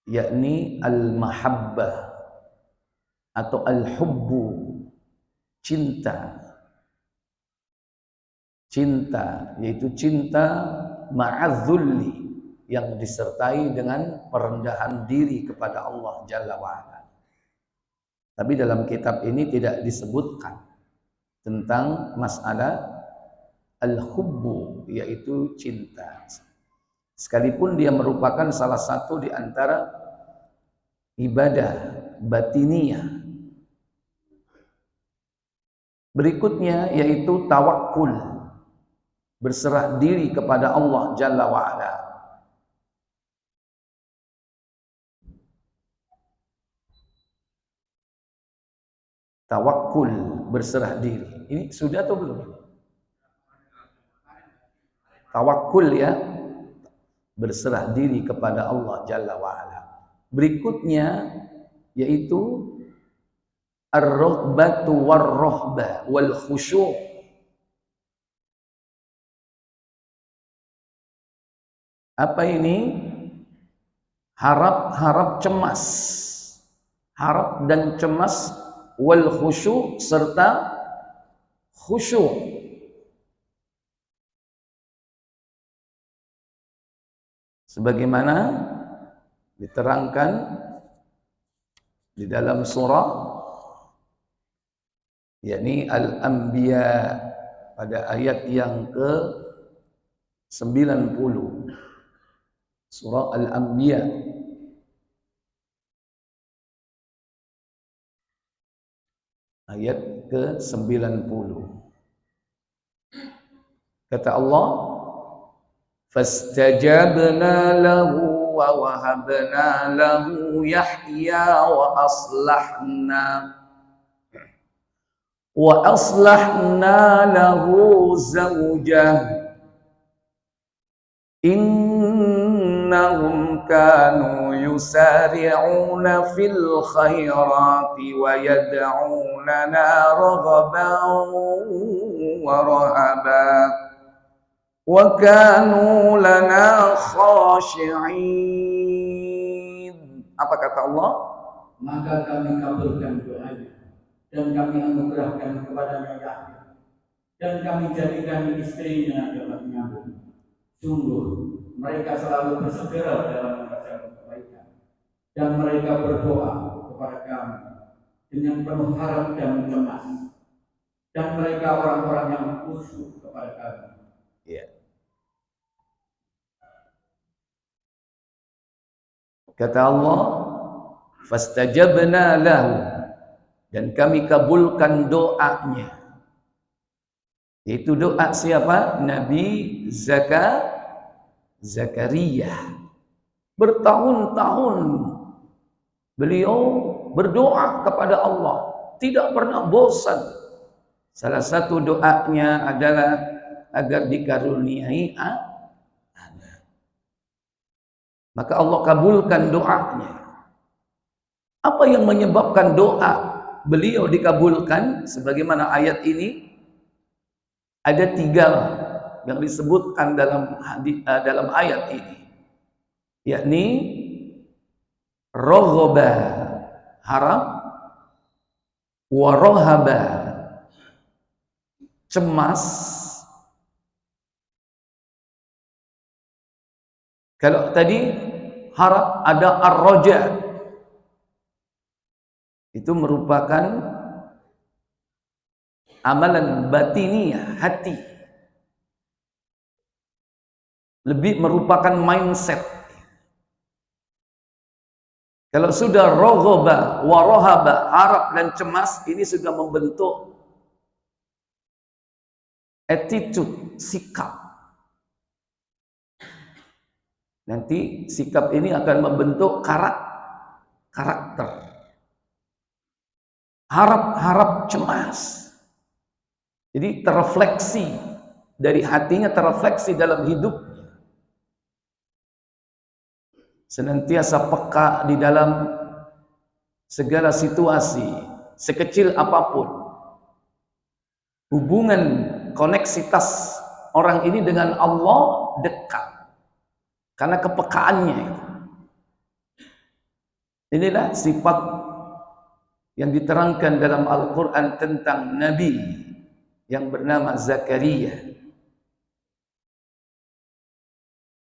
yakni al-mahabbah atau al-hubbu, cinta. Cinta yaitu cinta ma'adzulli, yang disertai dengan perendahan diri kepada Allah Jalla wa'ala. Tapi dalam kitab ini tidak disebutkan tentang masalah al-hubbu, yaitu cinta. Sekalipun dia merupakan salah satu di antara ibadah batiniyah. Berikutnya yaitu tawakkul, berserah diri kepada Allah Jalla wa'ala. Tawakkul, berserah diri. Ini sudah atau belum? Tawakkul ya, berserah diri kepada Allah Jalla wa'ala. Berikutnya yaitu ar-raghbatu war-rahbah wal khusyu'. Apa ini? Harap cemas. Harap dan cemas, wal khusyu', serta khusyuk. Sebagaimana diterangkan di dalam surah yakni Al-Anbiya pada ayat yang ke-90. Surah Al-Anbiya ayat ke-90. Kata Allah, fastajabna lahu wa wahabna lahu Yahya wa aslahna lahu zawjah innahum kanu yusari'una fil khairati wa yad'unana raghaban wa rahaban wa kanu lana khashi'in. Apa kata Allah? Maka kami kabulkan doanya dan kami anugerahkan kepadanya Yahya, dan kami jadikan istrinya dapat menyambung. Sungguh mereka selalu bersegera dalam mengerjakan kebaikan, dan mereka berdoa kepada kami dengan penuh harap dan cemas, dan mereka orang-orang yang khusyuk kepada kami. Kata Allah, fastajabna lahu, dan kami kabulkan doanya. Itu doa siapa? Nabi Zakaria. Bertahun-tahun beliau berdoa kepada Allah, tidak pernah bosan. Salah satu doanya adalah agar dikaruniai anak. Maka Allah kabulkan doanya. Apa yang menyebabkan doa beliau dikabulkan? Sebagaimana ayat ini ada 3 yang disebutkan dalam ayat ini, yakni raghaba, harap, wa rahaba, cemas. Kalau tadi harap ada ar-raja, itu merupakan amalan batiniyah, hati. Lebih merupakan mindset. Kalau sudah raghaba wa rahaba, harap dan cemas, ini sudah membentuk attitude, sikap. Nanti sikap ini akan membentuk karakter. Harap cemas. Jadi terrefleksi dari hatinya, terrefleksi dalam hidupnya. Senantiasa peka di dalam segala situasi, sekecil apapun. Hubungan koneksitas orang ini dengan Allah dekat. Karena kepekaannya itu. Inilah sifat yang diterangkan dalam Al-Quran tentang Nabi yang bernama Zakaria.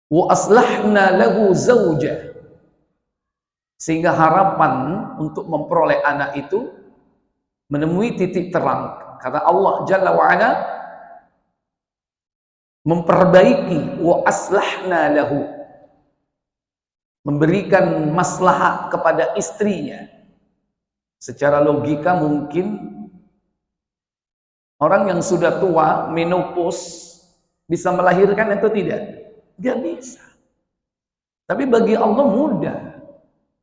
Wa aslahna lahu zawjah, sehingga harapan untuk memperoleh anak itu menemui titik terang karena Allah Jalla wa'ala memperbaiki. Wa aslahna lahu, memberikan maslahat kepada istrinya. Secara logika mungkin orang yang sudah tua, menopause, bisa melahirkan atau tidak? Tidak bisa. Tapi bagi Allah mudah.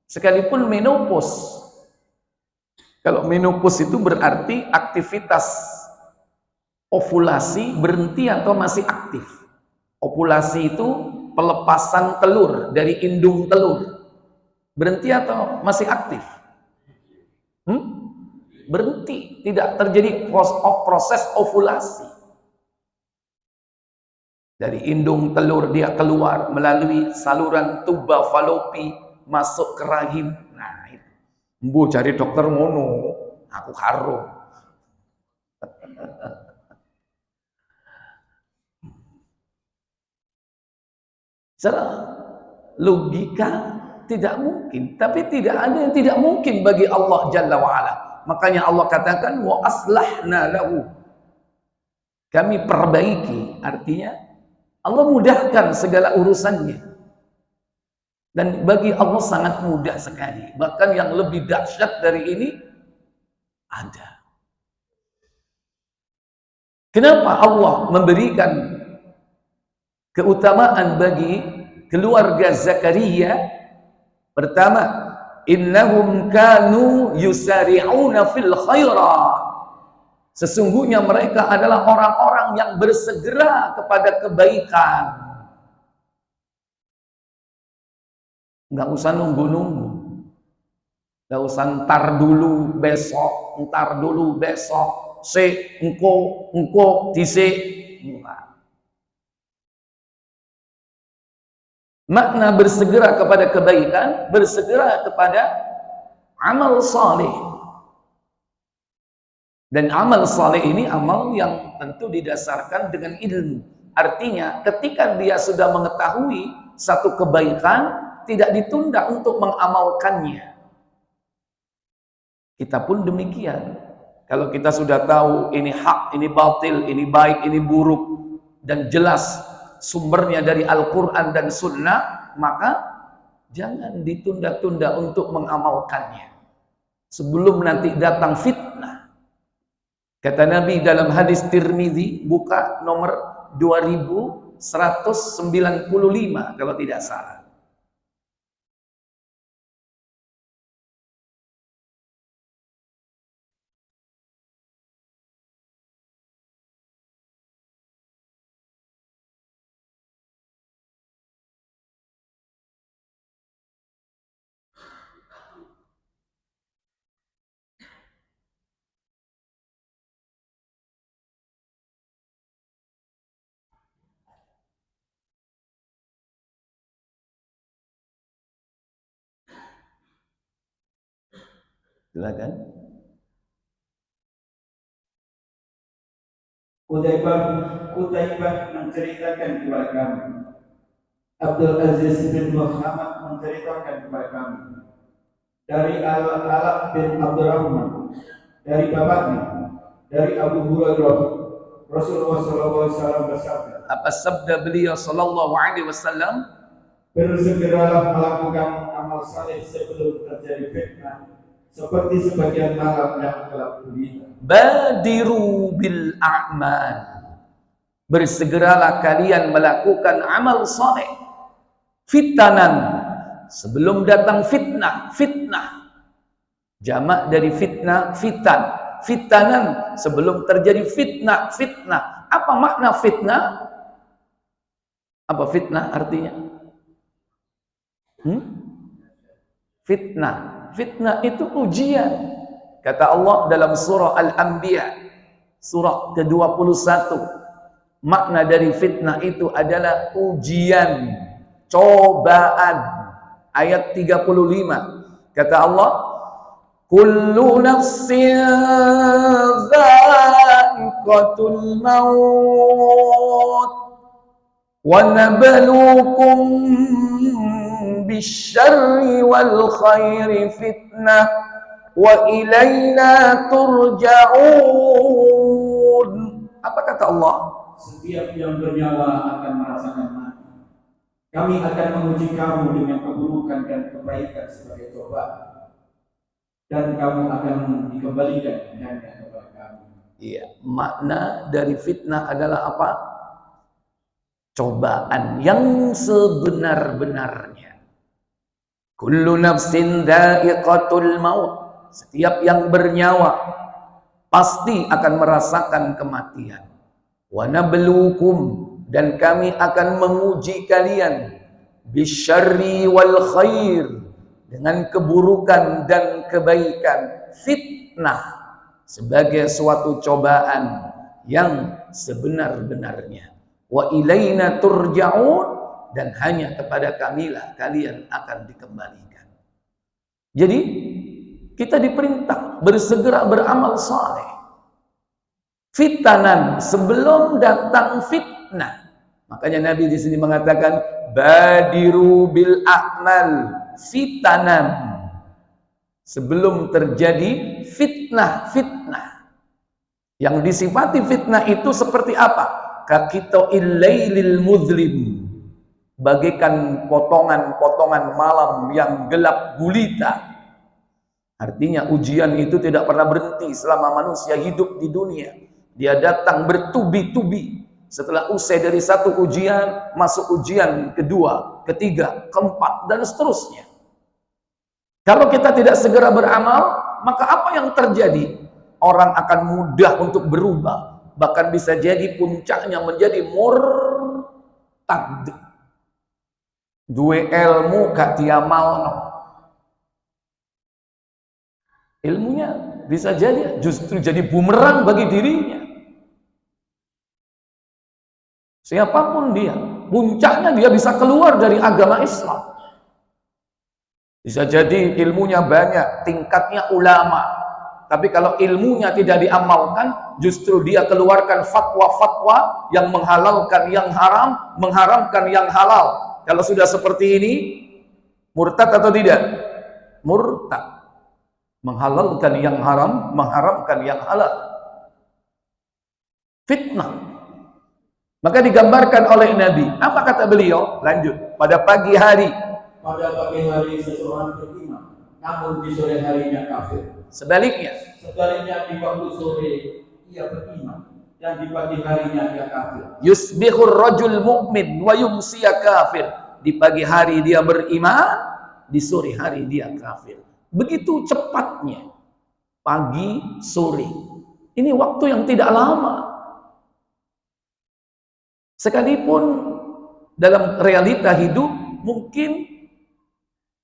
Sekalipun menopause. Kalau menopause itu berarti aktivitas ovulasi berhenti atau masih aktif. Ovulasi itu pelepasan telur dari indung telur. Berhenti atau masih aktif? Berhenti, tidak terjadi proses ovulasi. Dari indung telur dia keluar melalui saluran tuba falopi masuk ke rahim. Nah itu, bu cari dokter ngono, aku karo. Secara logika tidak mungkin, tapi tidak ada yang tidak mungkin bagi Allah Jalla wa'ala. Makanya Allah katakan wa aslahna lahu, kami perbaiki, artinya Allah mudahkan segala urusannya. Dan bagi Allah sangat mudah sekali. Bahkan yang lebih dahsyat dari ini ada. Kenapa Allah memberikan keutamaan bagi keluarga Zakaria? Pertama, innahum kanu yusari'una fil khairat. Sesungguhnya mereka adalah orang-orang yang bersegera kepada kebaikan. Nggak usah nunggu-nunggu. Nggak usah ntar dulu besok, engko dise. Makna bersegera kepada kebaikan, bersegera kepada amal saleh. Dan amal saleh ini amal yang tentu didasarkan dengan ilmu. Artinya ketika dia sudah mengetahui satu kebaikan, tidak ditunda untuk mengamalkannya. Kita pun demikian. Kalau kita sudah tahu ini hak, ini batil, ini baik, ini buruk, dan jelas sumbernya dari Al-Quran dan Sunnah, maka jangan ditunda-tunda untuk mengamalkannya sebelum nanti datang fitnah. Kata Nabi dalam hadis Tirmizi, buka nomor 2195 kalau tidak salah. Silakan. Qutaibah menceritakan kepada kami, Abdul Aziz bin Muhammad menceritakan kepada kami dari Al-Ala bin Abdurrahman, dari bapaknya, dari Abu Hurairah, Rasulullah SAW bersabda. Apa sabda beliau sallallahu alaihi wasallam? Bersegeralah melakukan amal saleh sebelum terjadi fitnah, seperti sebagian malam yang gelap gulita. Badiru bil a'mal, bersegeralah kalian melakukan amal saleh. Fitanan, sebelum datang fitnah. Fitnah jamak dari fitnah, fitan. Fitanan, sebelum terjadi fitnah. Fitnah, apa makna fitnah? Apa fitnah artinya? Fitnah. Fitnah itu ujian. Kata Allah dalam surah Al-Anbiya, surah ke-21, makna dari fitnah itu adalah ujian, cobaan. Ayat 35, Kata Allah, kullu nafsin dha'iqatul maut wa nabluukum bisyarri wal khairi fitnah wa ilaina turja'un. Apa kata Allah? Setiap yang bernyawa akan merasakan mati. Kami akan menguji kamu dengan keburukan dan kebaikan sebagai cobaan, dan kamu akan dikembalikan hanya kepada kami. Iya, makna dari fitnah adalah apa? Cobaan yang sebenar-benarnya. Kullu nafsin dha'iqatul maut. Setiap yang bernyawa pasti akan merasakan kematian. Wa nabluukum, dan kami akan menguji kalian bisyarri wal khair, dengan keburukan dan kebaikan, fitnah, sebagai suatu cobaan yang sebenar-benarnya. Wa ilaina turja'un, dan hanya kepada kamilah kalian akan dikembalikan. Jadi kita diperintah bersegera beramal saleh. Fitanan, sebelum datang fitnah. Makanya Nabi di sini mengatakan badiru bil a'mal fitanan, sebelum terjadi fitnah. Yang disifati fitnah itu seperti apa? Kakito illailil muzlim, bagaikan potongan-potongan malam yang gelap gulita. Artinya ujian itu tidak pernah berhenti selama manusia hidup di dunia. Dia datang bertubi-tubi. Setelah usai dari satu ujian, masuk ujian kedua, ketiga, keempat, dan seterusnya. Kalau kita tidak segera beramal, maka apa yang terjadi? Orang akan mudah untuk berubah. Bahkan bisa jadi puncaknya menjadi murtad. Dua ilmu kak tiamalno. Ilmunya bisa jadi justru jadi bumerang bagi dirinya. Siapapun dia, puncaknya dia bisa keluar dari agama Islam. Bisa jadi ilmunya banyak, tingkatnya ulama, tapi kalau ilmunya tidak diamalkan, justru dia keluarkan fatwa-fatwa yang menghalalkan yang haram, mengharamkan yang halal. Kalau sudah seperti ini, murtad atau tidak? Murtad. Menghalalkan yang haram, mengharamkan yang halal. Fitnah. Maka digambarkan oleh Nabi. Apa kata beliau? Lanjut. Pada pagi hari. Pada pagi hari seseorang beriman, namun di sore harinya kafir. Sebaliknya. Sebaliknya di waktu sore ia beriman, dan di pagi harinya ia kafir. Yusbihur rajul mu'min wa yumsiya kafir. Di pagi hari dia beriman, di sore hari dia kafir. Begitu cepatnya. Pagi, sore. Ini waktu yang tidak lama. Sekalipun dalam realita hidup mungkin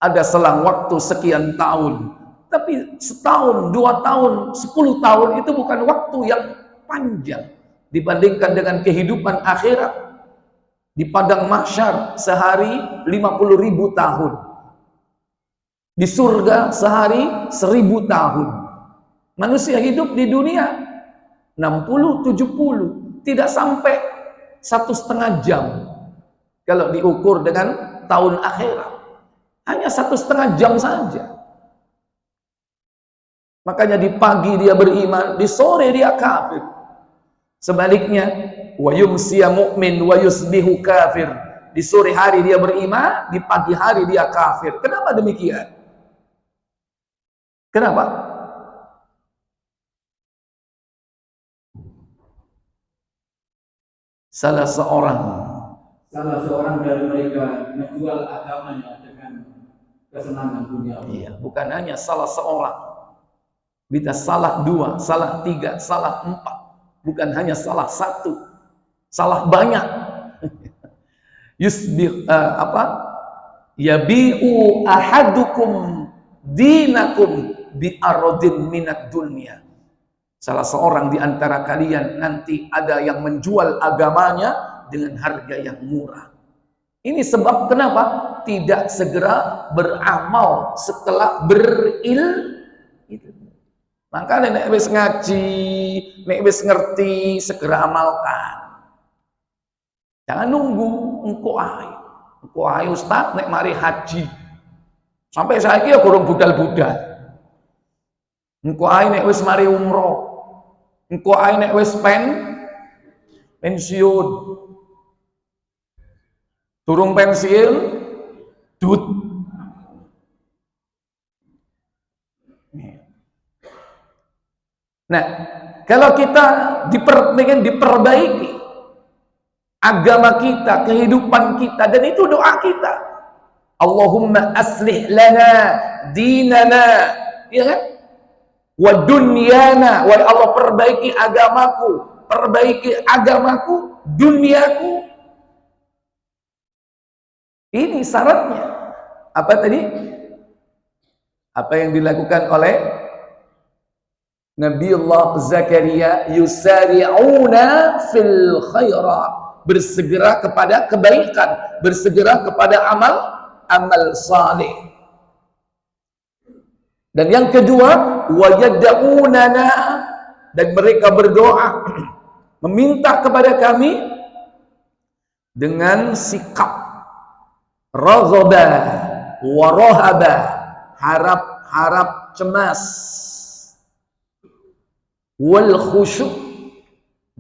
ada selang waktu sekian tahun, tapi setahun, 2 tahun, 10 tahun itu bukan waktu yang panjang dibandingkan dengan kehidupan akhirat. Di padang mahsyar sehari 50.000 tahun, di surga sehari 1000 tahun. Manusia hidup di dunia 60-70, tidak sampai 1,5 jam kalau diukur dengan tahun akhirat. Hanya 1,5 jam saja. Makanya di pagi dia beriman, di sore dia kafir. Sebaliknya, wa yumsiya mu'min wa yusbihu kafir. Di sore hari dia beriman, di pagi hari dia kafir. Kenapa demikian? Kenapa? Salah seorang dari mereka menjual agamanya dengan kesenangan dunia. Iya, bukan hanya salah seorang. Bisa salah 2, salah 3, salah 4. Bukan hanya salah 1, salah banyak. Yabi'u ahadukum dinakum bi aradin minad dunya. Salah seorang di antara kalian nanti ada yang menjual agamanya dengan harga yang murah. Ini sebab kenapa tidak segera beramal setelah berilmu. Makanya nek wis ngaji, nek wis ngerti, segera amalkan. Jangan nunggu engko ae. Engko ae Ustaz nek mari haji. Sampai saiki ya kurang budal-budal. Engko ae nek wis mari umroh. Engko ae nek wis pensiun. Durung pensiun, dut. Nah, kalau kita ingin diperbaiki agama kita, kehidupan kita, dan itu doa kita. Allahumma aslih lana dinana, ya kan? Wa dunyana, wa Allah perbaiki agamaku, duniaku. Ini syaratnya. Apa tadi? Apa yang dilakukan oleh Nabiullah Zakaria? Yusari'una fil khairat, bersegera kepada kebaikan, bersegera kepada amal saleh. Dan yang kedua, wajad'unana, dan mereka berdoa meminta kepada kami dengan sikap raghaba wa rahaba, harap cemas, wal khusyuk,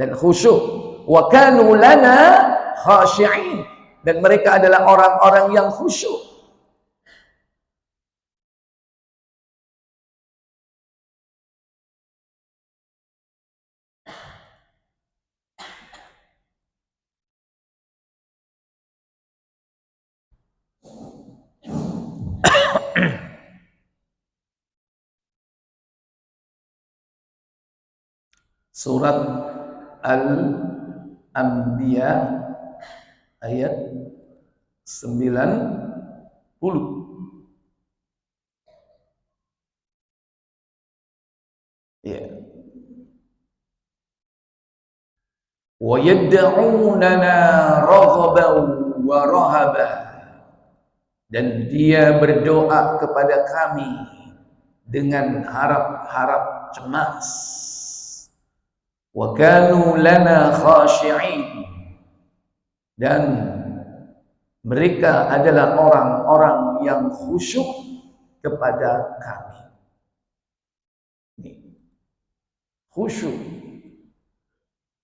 dan khusyuk, wa kanu lana khashi'in, dan mereka adalah orang-orang yang khusyuk. Surat Al-Anbiya ayat 90. Ya. Wa yad'unana raghaban wa rahaba, dan dia berdoa kepada kami dengan harap-harap cemas. Wa kanu lana khashi'in, dan mereka adalah orang-orang yang khusyuk kepada kami.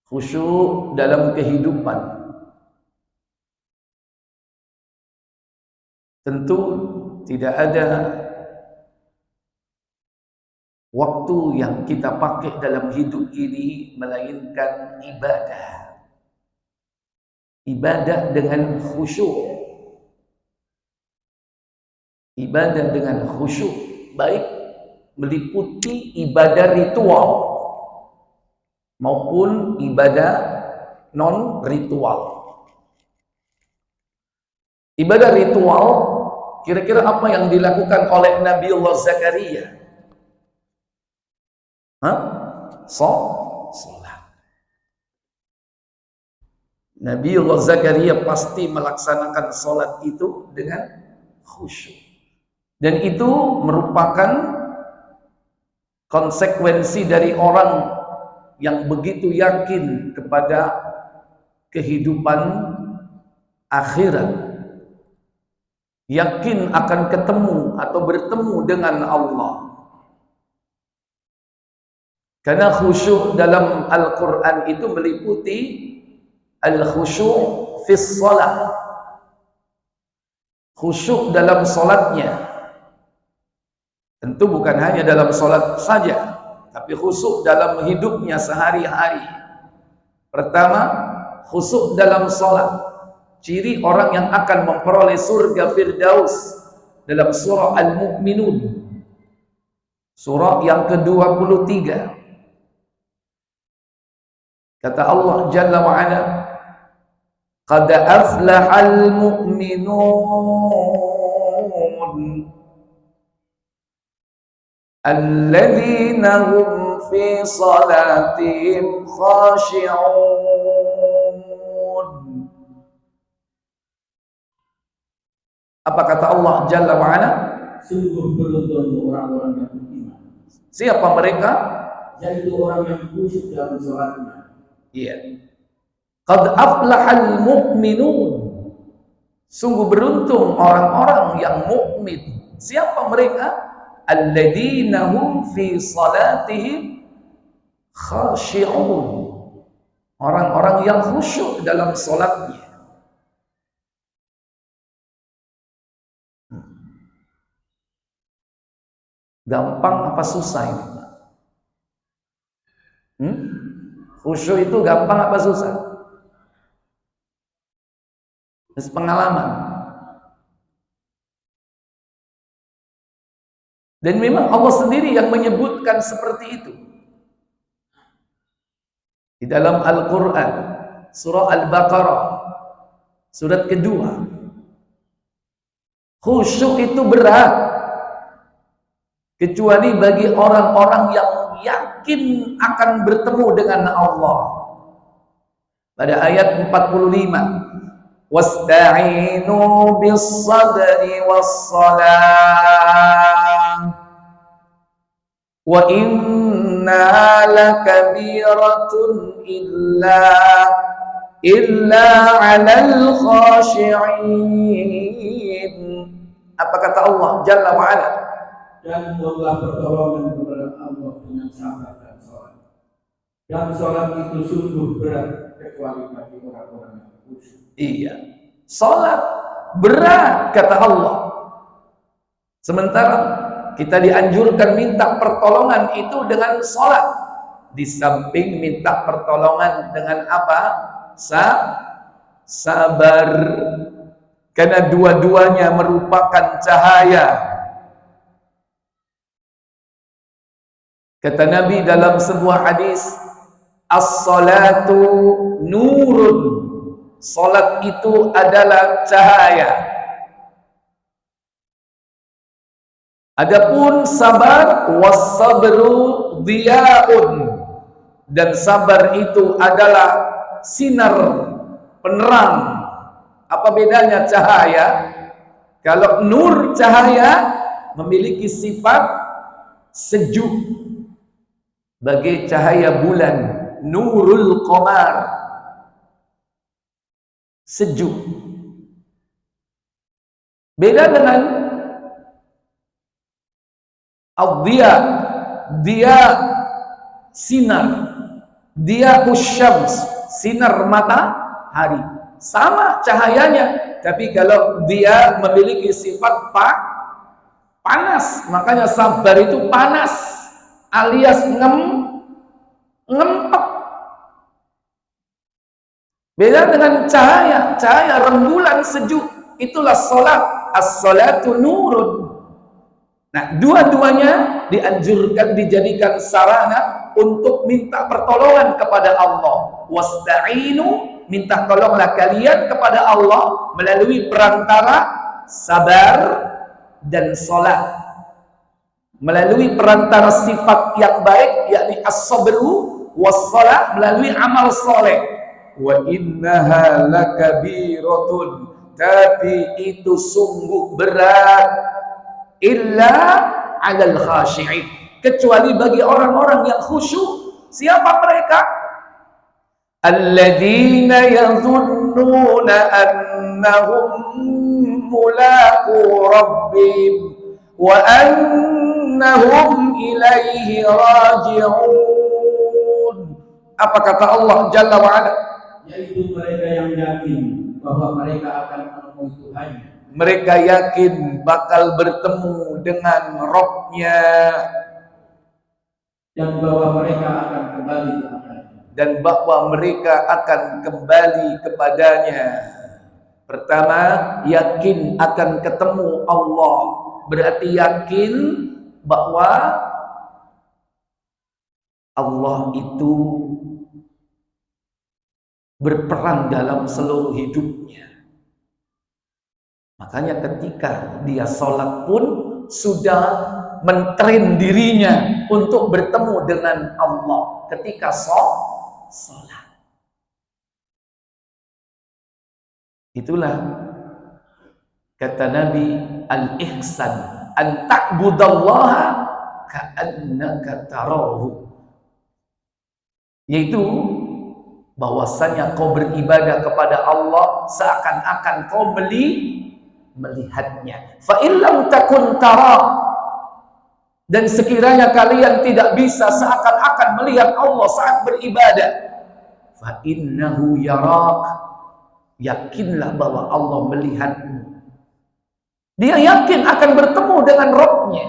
Khusyuk dalam kehidupan. Tentu tidak ada waktu yang kita pakai dalam hidup ini melainkan ibadah. Ibadah dengan khusyuk. Ibadah dengan khusyuk, baik meliputi ibadah ritual maupun ibadah non-ritual. Ibadah ritual, kira-kira apa yang dilakukan oleh Nabiullah Zakaria? Salat. Nabiullah Zakaria pasti melaksanakan salat itu dengan khusyuk. Dan itu merupakan konsekuensi dari orang yang begitu yakin kepada kehidupan akhirat, yakin akan ketemu atau bertemu dengan Allah. Karena khusyuk dalam Al-Quran itu meliputi al-khusyuk fis shalah, khusyuk dalam salatnya. Tentu bukan hanya dalam salat saja, tapi khusyuk dalam hidupnya sehari-hari. Pertama, khusyuk dalam salat. Ciri orang yang akan memperoleh surga Firdaus dalam surah Al-Mu'minun, surah yang ke-23. Kata Allah Jalla wa Ala, qad aflahal mu'minun alladzina hum fi salatihim khashi'un. Apa kata Allah Jalla wa'ala? Sungguh beruntung orang-orang yang beriman. Siapa mereka? Yaitu orang yang khusyuk dalam sholatnya. Iya. Qad aflahal mu'minun. Sungguh beruntung orang-orang yang mukmin. Siapa mereka? Alladzina hum fi salatihim khashi'un. Orang-orang yang khusyuk dalam salatnya. Gampang apa susah ini? Khusyuk itu gampang apa susah? Pengalaman. Dan memang Allah sendiri yang menyebutkan seperti itu. Di dalam Al-Quran, surah Al-Baqarah, surat kedua. Khusyuk itu berat. Kecuali bagi orang-orang yang yakin akan bertemu dengan Allah. Pada ayat 45, wasta'inu bis-sabri was-salah wa inna lakabiratun illa 'alal khashi'in. Apa kata Allah Jalla wa Ala? Dan mohonlah pertolongan kepada Allah dengan sabar dan sholat. Dan sholat itu sungguh berat kecuali bagi orang-orang yang khusyuk. Iya, sholat berat kata Allah. Sementara kita dianjurkan minta pertolongan itu dengan sholat. Di samping minta pertolongan dengan apa? Sabar. Karena dua-duanya merupakan cahaya. Kata Nabi dalam sebuah hadis, as-salatu nurun. Salat itu adalah cahaya. Adapun sabar, was-sabru dhiya'un. Dan sabar itu adalah sinar penerang. Apa bedanya cahaya? Kalau nur cahaya memiliki sifat sejuk. Bagai cahaya bulan, nurul qamar, sejuk. Beda dengan ad-diya, dia sinar, dia usyams, sinar matahari. Sama cahayanya, tapi kalau dia memiliki sifat panas, makanya sabar itu panas. Alias ngempek. Beda dengan cahaya rembulan sejuk. Itulah salat. As-salatu nurun. Nah, dua-duanya dianjurkan dijadikan sarana untuk minta pertolongan kepada Allah. Wasta'inu, minta tolonglah kalian kepada Allah melalui perantara sabar dan salat. Melalui perantara sifat yang baik, yakni as-sabru was-salah, melalui amal soleh. Wa innaha lakabiratun, tapi itu sungguh berat. Illa 'alal khashi'in, kecuali bagi orang-orang yang khusyuk. Siapa mereka? Alladzina yadhunnuna annahum mulaqu rabbihim wa annahum ilaihi raji'un. Apa kata Allah Jalla wa Ala? Yaitu mereka yang yakin bahwa mereka akan menemui Tuhannya. Mereka yakin bakal bertemu dengan Rabb-Nya dan bahwa mereka akan kembali kepadanya. Dan bahwa mereka akan kembali kepadanya. Pertama, yakin akan ketemu Allah. Berarti yakin bahwa Allah itu berperan dalam seluruh hidupnya. Makanya ketika dia sholat pun sudah mentren dirinya untuk bertemu dengan Allah ketika sholat. Itulah Kata Nabi, al-ihsan an ta'budallaha ka'annaka tarahu, yaitu bahwasanya kau beribadah kepada Allah seakan-akan kau melihatnya. Fa illam takun tara, dan sekiranya kalian tidak bisa seakan-akan melihat Allah saat beribadah, fa innahu yarak, yakinlah bahwa Allah melihatmu. Dia yakin akan bertemu dengan Rabb-Nya.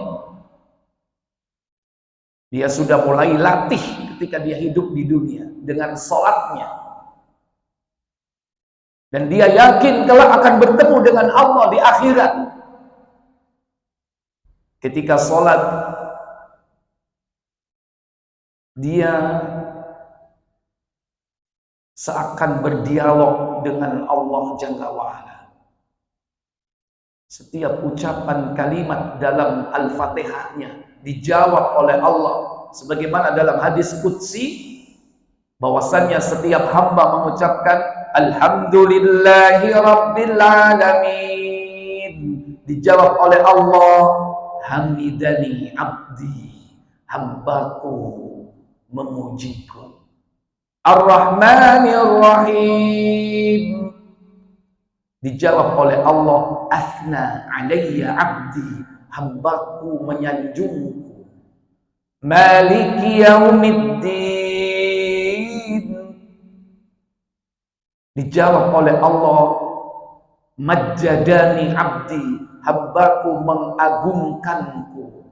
Dia sudah mulai latih ketika dia hidup di dunia dengan sholatnya. Dan dia yakin kelak akan bertemu dengan Allah di akhirat. Ketika sholat, dia seakan berdialog dengan Allah Jalla wa'ala. Setiap ucapan kalimat dalam Al-Fatihahnya dijawab oleh Allah, sebagaimana dalam hadis qudsi bahwasannya setiap hamba mengucapkan alhamdulillahi rabbil alamin, dijawab oleh Allah, hamidani abdi, hambaku memujiku. Ar-Rahmanir Rahim, dijawab oleh Allah, asna alayya abdi, hambaku menyanjungku. Maliki yaumiddin, dijawab oleh Allah, majjadani abdi, hambaku mengagungkanku.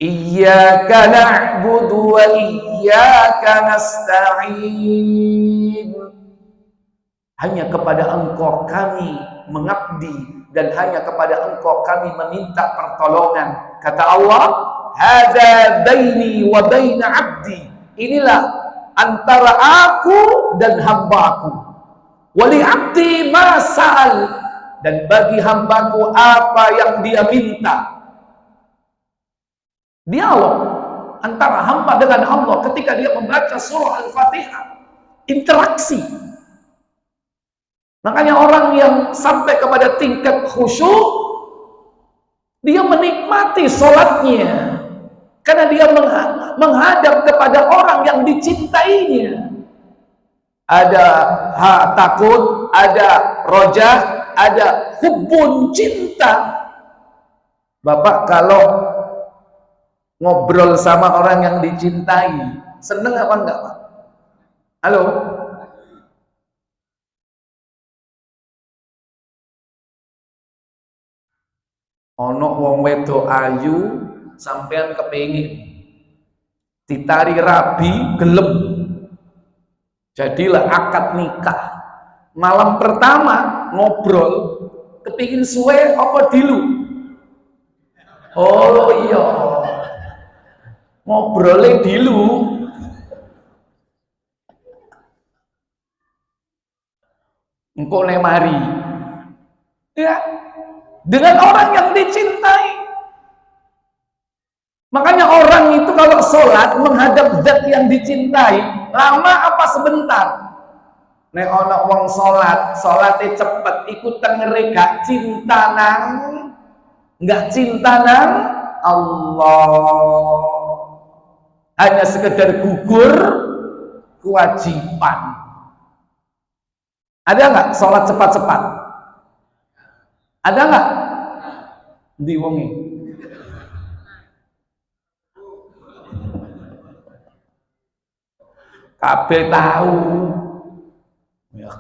Iyyaka na'budu wa iyyaka nasta'in, hanya kepada Engkau kami mengabdi dan hanya kepada Engkau kami meminta pertolongan. Kata Allah, hadza baini wa baina abdi, inilah antara aku dan hambaku. Wali abdi ma sa'al, dan bagi hambaku apa yang dia minta. Dialog antara hamba dengan Allah ketika dia membaca surah Al-Fatihah, interaksi. Makanya orang yang sampai kepada tingkat khusyuk, dia menikmati sholatnya karena dia menghadap kepada orang yang dicintainya. Ada takut, ada roja, ada hubun, cinta. Bapak kalau ngobrol sama orang yang dicintai, seneng apa enggak, Pak? Halo? Ono wong wedok ayu sampean kepengin ditari rabi gelem, jadilah akad nikah. Malam pertama ngobrol kepingin suwe apa dilu? Oh iya, ngobrolnya dilu. Engkau nemari ya, dengan orang yang dicintai. Makanya orang itu kalau sholat menghadap zat yang dicintai, lama apa sebentar? Nek ono wong sholatnya cepet, ikutan ngereka cinta nang, nggak cinta nang Allah, hanya sekedar gugur kewajiban. Ada nggak sholat cepat-cepat? Ada nggak? Di wongi. Kabeh tahu. Ya.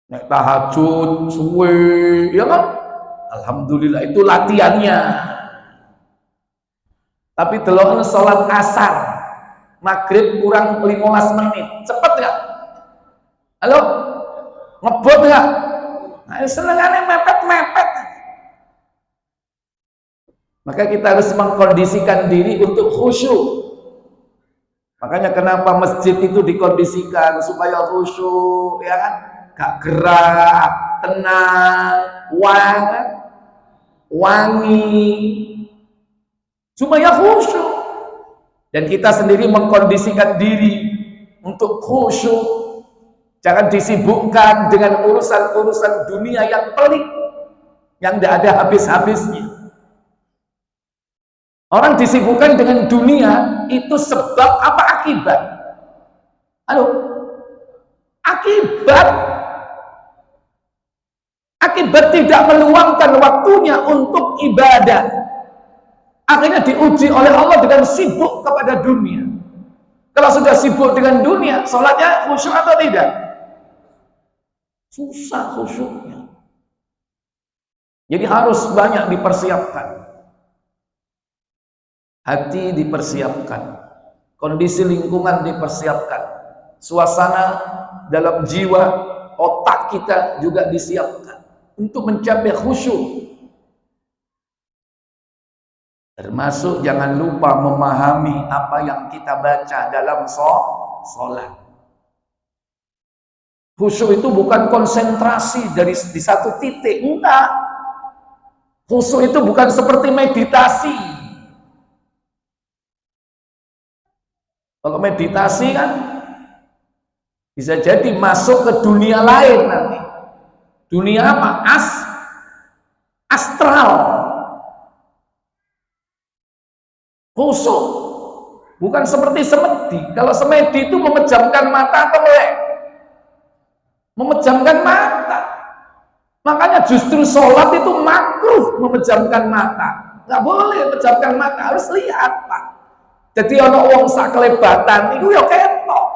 Nek tahajud suwe, ya kan? Alhamdulillah itu latihannya. Tapi delok sholat asar, maghrib kurang 15 menit, cepet nggak? Halo? Ngebut nggak? Nah, senengannya mepet-mepet. Maka kita harus mengkondisikan diri untuk khusyuk. Makanya kenapa masjid itu dikondisikan supaya khusyuk, ya kan? Gak gerak, tenang, wangi, supaya khusyuk. Dan kita sendiri mengkondisikan diri untuk khusyuk. Jangan disibukkan dengan urusan-urusan dunia yang pelik, yang tidak ada habis-habisnya. Orang disibukkan dengan dunia itu sebab apa akibat? Halo? Akibat tidak meluangkan waktunya untuk ibadah. Akhirnya diuji oleh Allah dengan sibuk kepada dunia. Kalau sudah sibuk dengan dunia, sholatnya khusyuk atau tidak? Susah khusyuknya. Jadi harus banyak dipersiapkan. Hati dipersiapkan, kondisi lingkungan dipersiapkan, suasana dalam jiwa, otak kita juga disiapkan untuk mencapai khusyuk. Termasuk jangan lupa memahami apa yang kita baca dalam sholat. Khusyuk itu bukan konsentrasi di satu titik, enggak. Khusyuk itu bukan seperti meditasi. Kalau meditasi kan bisa jadi masuk ke dunia lain nanti. Dunia apa? Astral. Khusyuk bukan seperti semedi. Kalau semedi itu memejamkan mata atau melek? Memejamkan mata. Makanya justru sholat itu makruh memejamkan mata. Nggak boleh memejamkan mata, harus lihat, Pak. Jadi ono wong sak kelebatan itu ya ketok.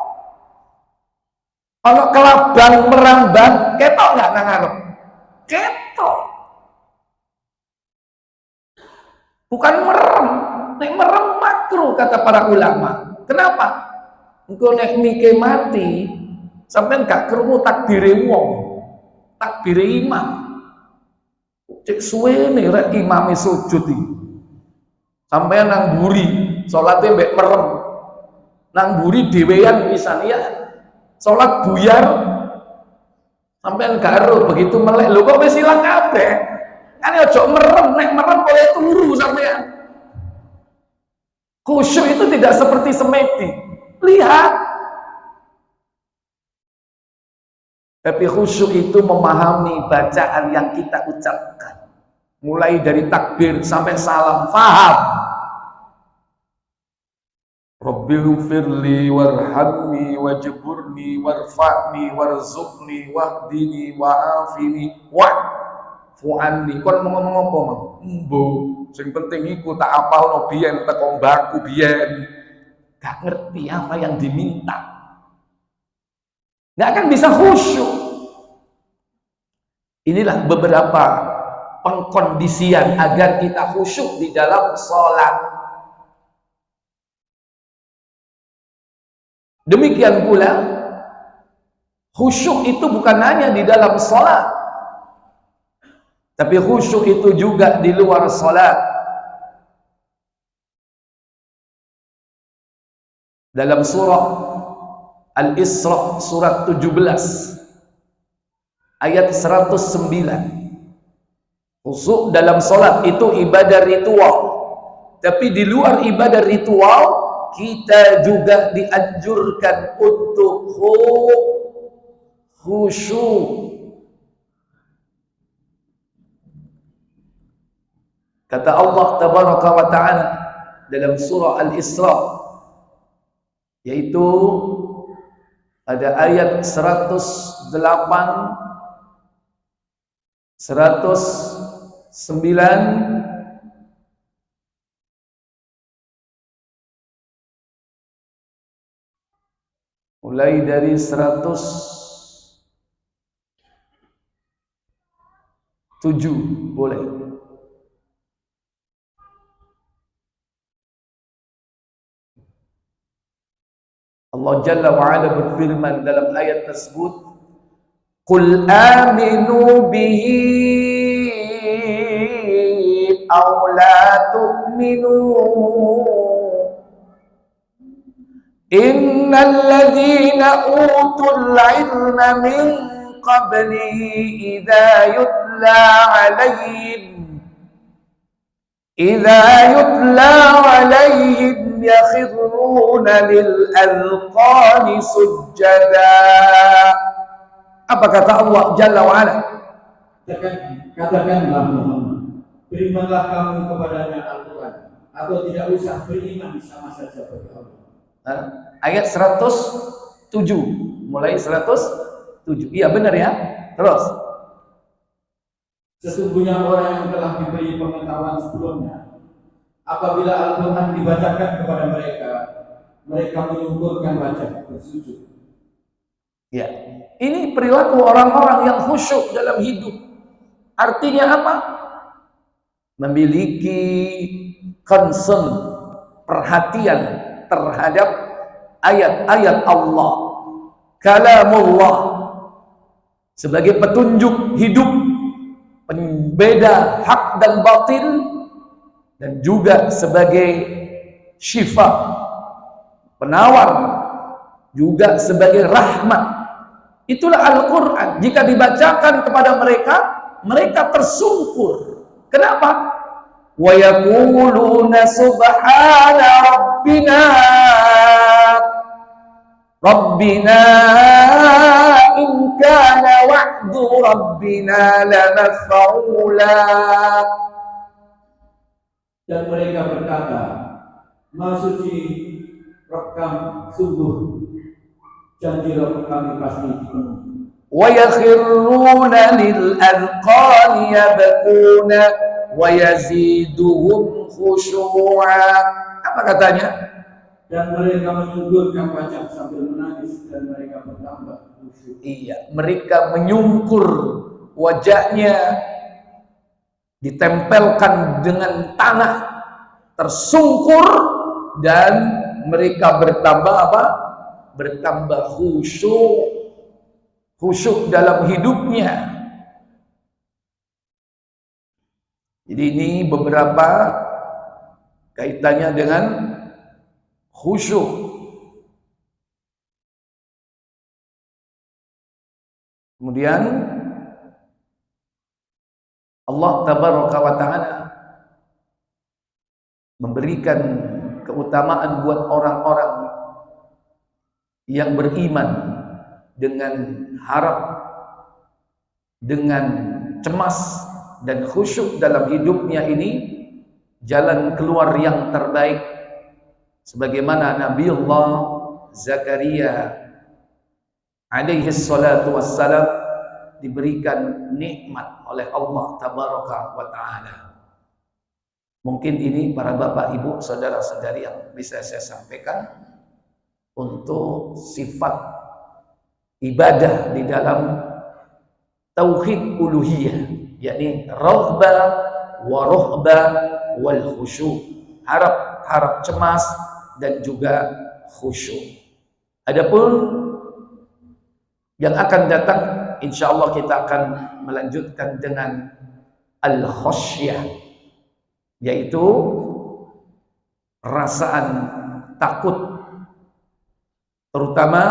Ono kelabang merambat ketok nggak nang ngarep? Ketok. Bukan merem. Nek merem makruh kata para ulama. Kenapa? Engko nek mike mati sampean gak krungu takbire wong. Takbire imam. Cek suwene rek imame sujud iki. Sampean nang mburi salate mbek merem. Nang mburi dhewean pisan ya. Salat buyar sampean gak ero begitu melek lho kok wis ilang kabeh. Kan aja merem, nek merem boleh turu sampean. Khusyuk itu tidak seperti semedi. Lihat. Tapi khusyuk itu memahami bacaan yang kita ucapkan. Mulai dari takbir sampai salam, faham. Rabbighfirli warhamni wajburni warfa'ni warzuqni wahdini wa'afini wa'fu'anni. Kon ngomong apa, Mang? Mbo, sing penting iku tak apalno biyen teko mbakku biyen. Gak ngerti apa yang diminta. Gak akan bisa khusyuk. Inilah beberapa pengkondisian agar kita khusyuk di dalam sholat. Demikian pula khusyuk itu bukan hanya di dalam sholat, tapi khusyuk itu juga di luar sholat. Dalam surah Al-Isra surat 17 ayat 109, khusyuk dalam sholat itu ibadah ritual, tapi di luar ibadah ritual kita juga dianjurkan untuk khusyuk. Kata Allah Tabaraka wa Ta'ala dalam surah Al-Isra, yaitu ada ayat 108, 109, mulai dari 107 boleh. Allah Jalla wa'ala berfirman dalam ayat tersebut, Qul aminu bihi aw la tu'minu innal ladzina utul ilma min qabli idza yutla alaihim idza yutla alaihim yakhruna lil azqani sujada. Apa kata Allah Jalla wa Ala? Katakanlah Muhammad, berimanlah kamu kepadanya Al-Quran, atau tidak usah beriman sama saja bagi Allah. Ayat 107, mulai 107. Iya benar ya. Terus, sesungguhnya orang yang telah diberi pengetahuan sebelumnya, apabila Al-Quran dibacakan kepada mereka, mereka menyungkurkan wajah bersujud. ya, ini perilaku orang-orang yang khusyuk dalam hidup. Artinya apa? Memiliki concern, perhatian terhadap ayat-ayat Allah, kalamullah, sebagai petunjuk hidup, pembeda hak dan batil, dan juga sebagai syifa, penawar, juga sebagai rahmat. Itulah Al-Quran. Jika dibacakan kepada mereka, mereka tersungkur. Kenapa? Wa yaquluna subhana rabbina in kana wa'du rabbina lamaf'ula. Dan mereka berkata, Maha Suci Rabb kami, sungguh janji Rabb kami pasti dipenuhi. Wa yakhruna lil adqani yabkuna wa yaziduhum khusyu'a. Apa katanya? Dan mereka menyungkurkan wajah sambil menangis, dan mereka bertambah khusyuk. Iya, mereka menyungkur wajahnya, ditempelkan dengan tanah, tersungkur, dan mereka bertambah apa? Bertambah khusyuk dalam hidupnya. Jadi ini beberapa kaitannya dengan khusyuk. Kemudian Allah Tabaraka wa Ta'ala memberikan keutamaan buat orang-orang yang beriman dengan harap, dengan cemas dan khusyuk dalam hidupnya ini, jalan keluar yang terbaik. Sebagaimana Nabiullah Zakaria alaihi salatu wassalam diberikan nikmat oleh Allah Tabaraka wa Ta'ala. Mungkin ini para bapak, ibu, saudara-saudari yang bisa saya sampaikan untuk sifat ibadah di dalam tauhid uluhiyah, yakni raghbah wa rahbah wal khusyuk, harap cemas dan juga khusyuk. Adapun yang akan datang, insyaallah kita akan melanjutkan dengan al-khasyah, yaitu perasaan takut, terutama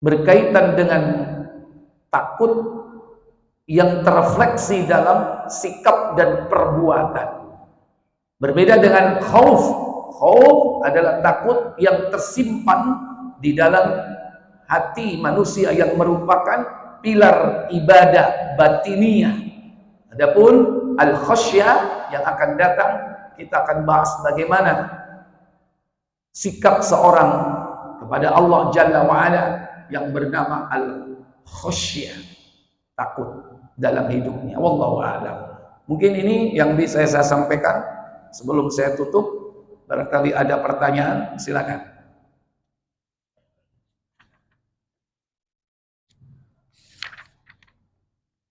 berkaitan dengan takut yang terrefleksi dalam sikap dan perbuatan. Berbeda dengan khauf. Khauf adalah takut yang tersimpan di dalam hati manusia yang merupakan pilar ibadah batiniyah. Adapun al-khasyah yang akan datang, kita akan bahas bagaimana sikap seorang kepada Allah Jalla wa'ala yang bernama al-khasyah, takut dalam hidupnya. Wallahu a'lam. Mungkin ini yang bisa saya sampaikan sebelum saya tutup. Barangkali ada pertanyaan, silakan.